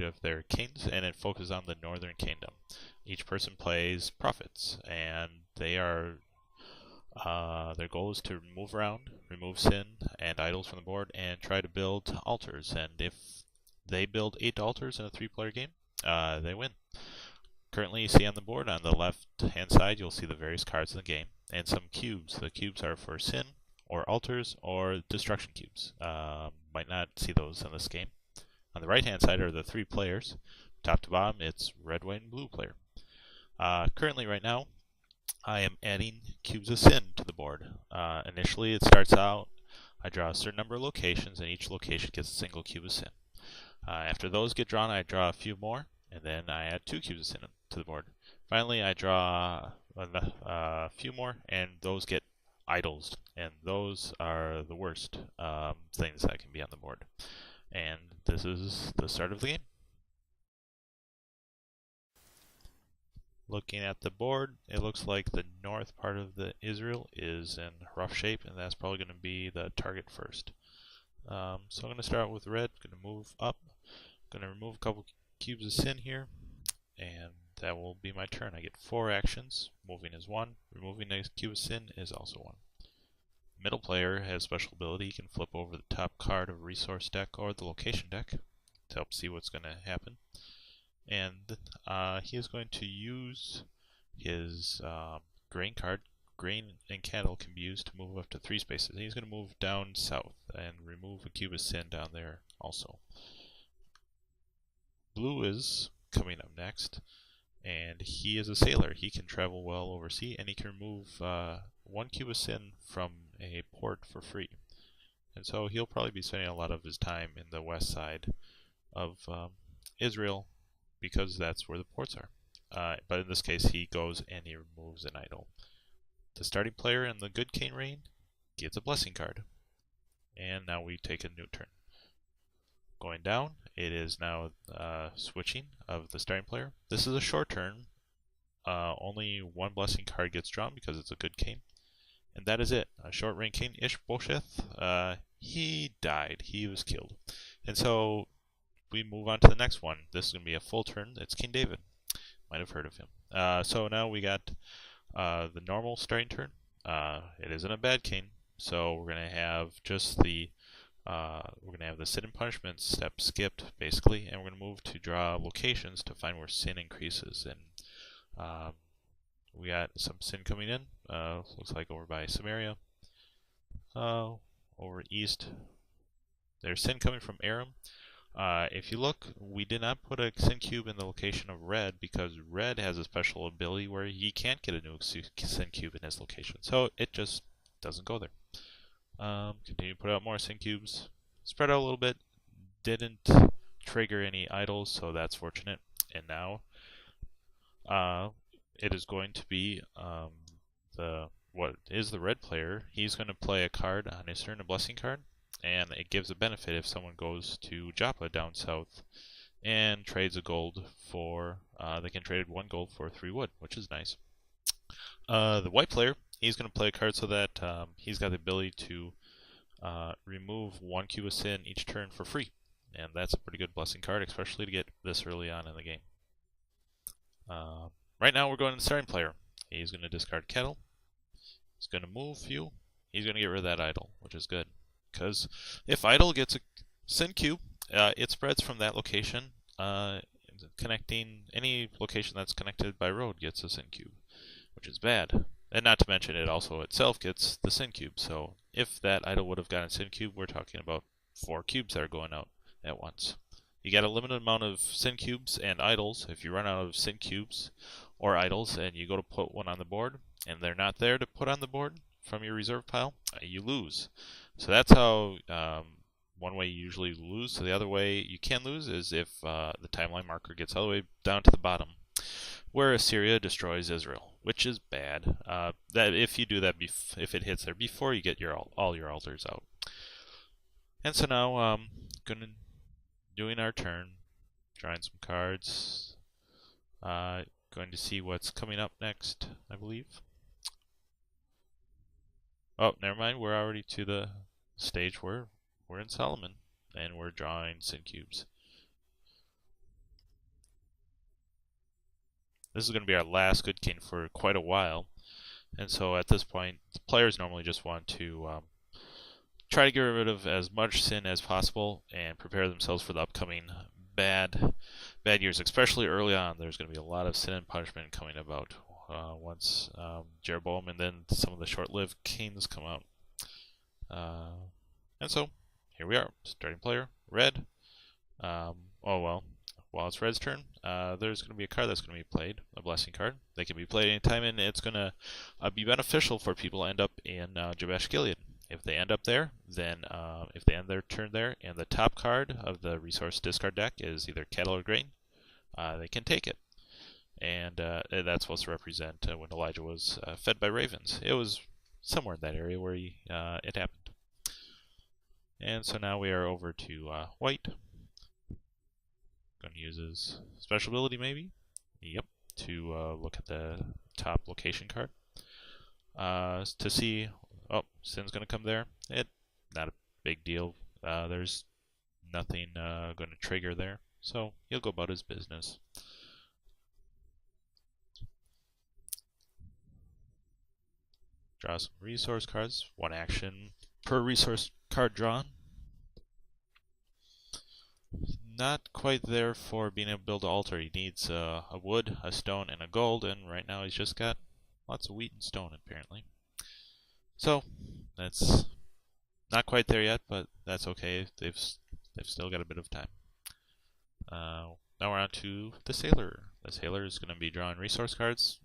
of their kings, and it focuses on the northern kingdom. Each person plays prophets, and they are their goal is to move around, remove sin and idols from the board, and try to build altars. And if they build 8 altars in a 3-player game, they win. Currently, you see on the board on the left-hand side, you'll see the various cards in the game and some cubes. The cubes are for sin, or altars, or destruction cubes. Might not see those in this game. On the right-hand side are the 3 players. Top to bottom, it's red, white, and blue player. Currently, right now, I am adding cubes of sin to the board. Initially, it starts out, I draw a certain number of locations, and each location gets a single cube of sin. After those get drawn, I draw a few more, and then I add 2 cubes of sin to the board. Finally, I draw a few more, and those get idols, and those are the worst things that can be on the board. And this is the start of the game. Looking at the board, it looks like the north part of the Israel is in rough shape, and that's probably going to be the target first. So I'm going to start with red, going to move up, going to remove a couple cubes of sin here, and that will be my turn. I get 4 actions. Moving is 1, removing a cube of sin is also 1. Middle player has special ability. He can flip over the top card of a resource deck or the location deck to help see what's going to happen. And he is going to use his grain card. Grain and cattle can be used to move up to 3 spaces. He's going to move down south and remove a cube of sin down there also. Blue is coming up next, and he is a sailor. He can travel well over sea, and he can remove 1 cube of sin from a port for free. And so he'll probably be spending a lot of his time in the west side of Israel, because that's where the ports are. But in this case, he goes and he removes an idol. The starting player in the good king reign gets a blessing card. And now we take a new turn. Going down, it is now switching of the starting player. This is a short turn. Only 1 blessing card gets drawn because it's a good king. And that is it. A short reign king, Ishbosheth, he died. He was killed. And so we move on to the next one. This is going to be a full turn. It's King David. Might have heard of him. So now we got the normal starting turn. It isn't a bad king, so we're going to have just the sin and punishment step skipped basically, and we're going to move to draw locations to find where sin increases. And we got some sin coming in. Looks like over by Samaria. Over east, there's sin coming from Aram. If you look, we did not put a sin cube in the location of red because red has a special ability where he can't get a new sin cube in his location. So it just doesn't go there. Continue to put out more sin cubes. Spread out a little bit. Didn't trigger any idols, so that's fortunate. And now it is going to be what is the red player. He's going to play a card on his turn, a blessing card. And it gives a benefit if someone goes to Joppa down south and trades a gold for, they can trade 1 gold for 3 wood, which is nice. The white player, he's going to play a card so that he's got the ability to remove 1 cube of sin each turn for free. And that's a pretty good blessing card, especially to get this early on in the game. Right now we're going to the starting player. He's going to discard kettle. He's going to move few. He's going to get rid of that idol, which is good. Because if idol gets a sin cube, it spreads from that location. Connecting any location that's connected by road gets a sin cube, which is bad. And not to mention it also itself gets the sin cube. So if that idol would have gotten a sin cube, we're talking about 4 cubes that are going out at once. You got a limited amount of sin cubes and idols. If you run out of sin cubes or idols and you go to put one on the board and they're not there to put on the board from your reserve pile, you lose. So that's how one way you usually lose. So the other way you can lose is if the timeline marker gets all the way down to the bottom, where Assyria destroys Israel, which is bad. That if you do that, if it hits there before you get all your altars out. And so now doing our turn, drawing some cards. Going to see what's coming up next, I believe. Oh, never mind. We're already to the stage where we're in Solomon, and we're drawing sin cubes. this is going to be our last good king for quite a while. And so at this point, the players normally just want to try to get rid of as much sin as possible and prepare themselves for the upcoming bad years, especially early on. There's going to be a lot of sin and punishment coming about once Jeroboam and then some of the short-lived kings come out. And so here we are, starting player, red. Oh well, while it's red's turn, there's going to be a card that's going to be played, a blessing card. They can be played anytime, and it's going to be beneficial for people to end up in Jabesh Gilead. If they end up there, then if they end their turn there, and the top card of the resource discard deck is either cattle or grain, they can take it. And that's supposed to represent when Elijah was fed by ravens. It was somewhere in that area where it happened. And so now we are over to white. Going to use his special ability, maybe? Yep, to look at the top location card. To see, oh, sin's going to come there. Not a big deal. There's nothing going to trigger there, so he'll go about his business. Draw some resource cards. One action per resource card drawn. Not quite there for being able to build an altar. He needs a wood, a stone, and a gold, and right now he's just got lots of wheat and stone, apparently. So, that's not quite there yet, but that's okay. They've still got a bit of time. Now we're on to the sailor. The sailor is going to be drawing resource cards.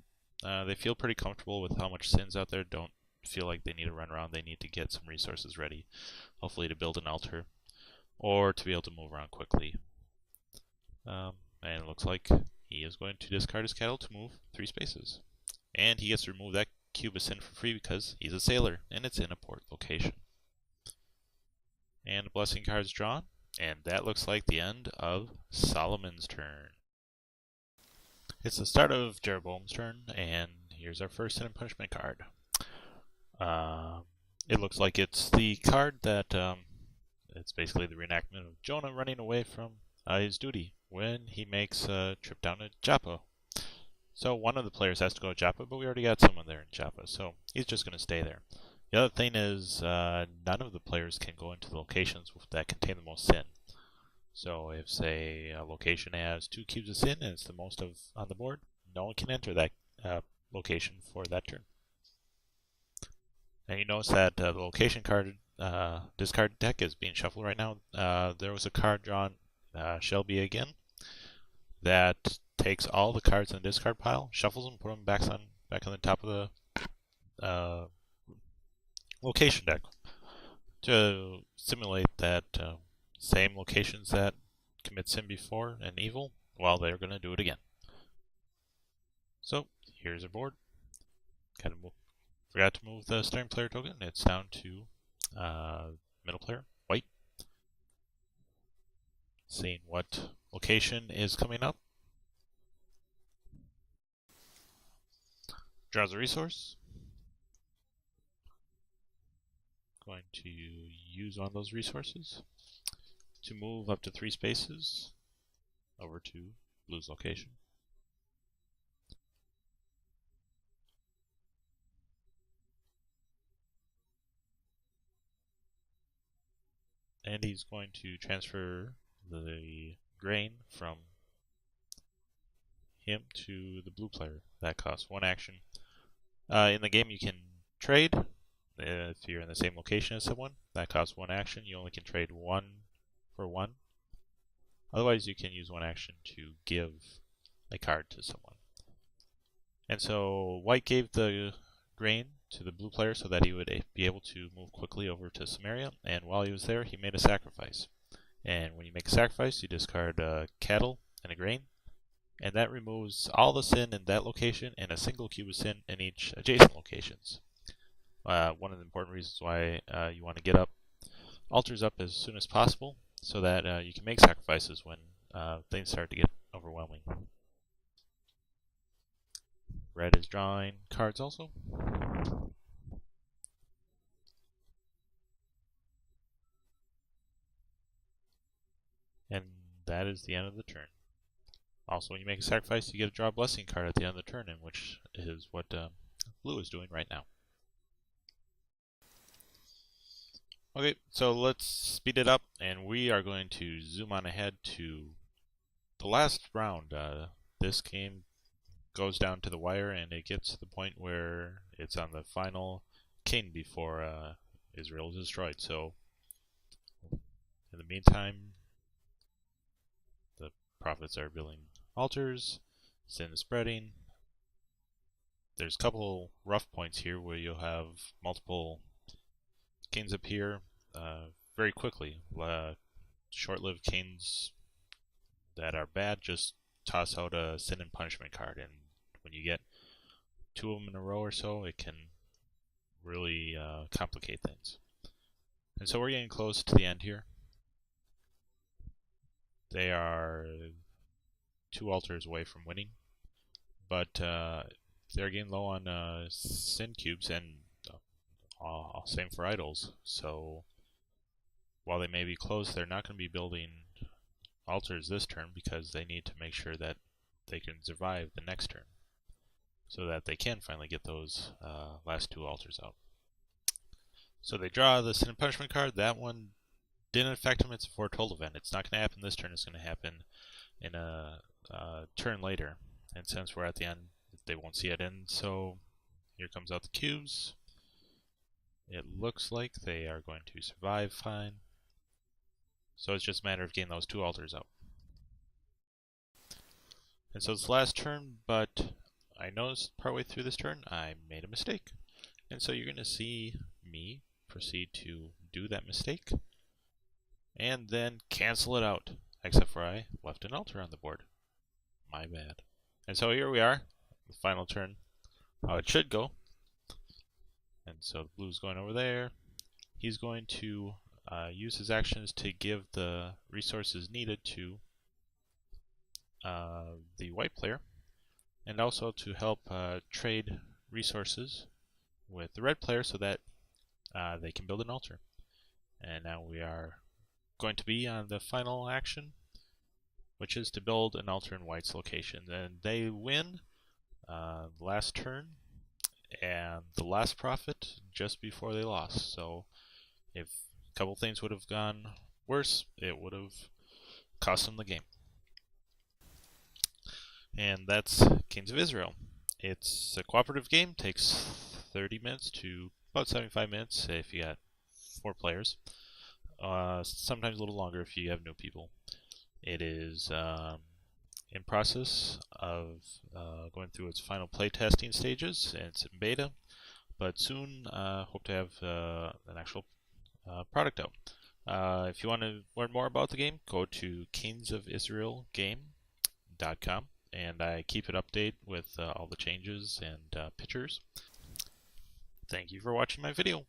They feel pretty comfortable with how much sin's out there. Don't feel like they need to run around. They need to get some resources ready, hopefully to build an altar, or to be able to move around quickly. And it looks like he is going to discard his cattle to move 3 spaces. And he gets to remove that cube of sin for free because he's a sailor, and it's in a port location. And blessing cards drawn, and that looks like the end of Solomon's turn. It's the start of Jeroboam's turn, and here's our first sin and punishment card. It looks like it's the card that it's basically the reenactment of Jonah running away from his duty when he makes a trip down to Joppa. So one of the players has to go to Joppa, but we already got someone there in Joppa, so he's just going to stay there. The other thing is none of the players can go into the locations that contain the most sin. So if, say, a location has 2 cubes of sin and it's the most on the board, no one can enter that location for that turn. And you notice that the location card discard deck is being shuffled right now. There was a card drawn, Shelby again, that takes all the cards in the discard pile, shuffles them, put them back on the top of the location deck to simulate that same locations that commit sin before and evil, well, they're going to do it again. So here's our board. Forgot to move the starting player token. It's down to middle player, white. Seeing what location is coming up. Draws a resource. Going to use one of those resources to move up to 3 spaces over to blue's location. And he's going to transfer the grain from him to the blue player. That costs 1 action. In the game you can trade. If you're in the same location as someone, that costs 1 action. You only can trade 1 for 1. Otherwise, you can use 1 action to give a card to someone. And so white gave the grain to the blue player so that he would be able to move quickly over to Samaria. And while he was there, he made a sacrifice. And when you make a sacrifice, you discard cattle and a grain. And that removes all the sin in that location and a single cube of sin in each adjacent locations. One of the important reasons why you want to get altars up as soon as possible so that you can make sacrifices when things start to get overwhelming. Red is drawing cards also. And that is the end of the turn. Also, when you make a sacrifice, you get to draw a blessing card at the end of the turn, which is what blue is doing right now. Okay, so let's speed it up, and we are going to zoom on ahead to the last round. This game goes down to the wire, and it gets to the point where it's on the final king before Israel is destroyed. So, in the meantime, the prophets are building altars, sin is spreading. There's a couple rough points here where you'll have multiple kings appear very quickly. Short-lived kings that are bad just toss out a sin and punishment card, and when you get two of them in a row or so, it can really complicate things. And so we're getting close to the end here. They are 2 altars away from winning, but they're getting low on sin cubes, and same for idols. So while they may be close, they're not going to be building altars this turn because they need to make sure that they can survive the next turn so that they can finally get those last 2 altars out. So they draw the sin and punishment card. That one didn't affect them. It's a foretold event. It's not going to happen this turn. It's going to happen in a turn later. And since we're at the end, they won't see it in. So here comes out the cubes. It looks like they are going to survive fine. So it's just a matter of getting those 2 altars out. And so it's the last turn, but I noticed partway through this turn I made a mistake. And so you're going to see me proceed to do that mistake and then cancel it out, except for I left an altar on the board. My bad. And so here we are, the final turn, how it should go. And so the blue's going over there. He's going to use his actions to give the resources needed to the white player, and also to help trade resources with the red player so that they can build an altar. And now we are going to be on the final action, which is to build an altar in white's location. And they win last turn and the last prophet just before they lost. So if a couple things would have gone worse, it would have cost them the game. And that's Kings of Israel. It's a cooperative game, takes 30 minutes to about 75 minutes if you got 4 players. Sometimes a little longer if you have new people. It is in process of going through its final playtesting stages, and it's in beta, but soon hope to have an actual product out. If you want to learn more about the game, go to kingsofisraelgame.com, and I keep it updated with all the changes and pictures. Thank you for watching my video.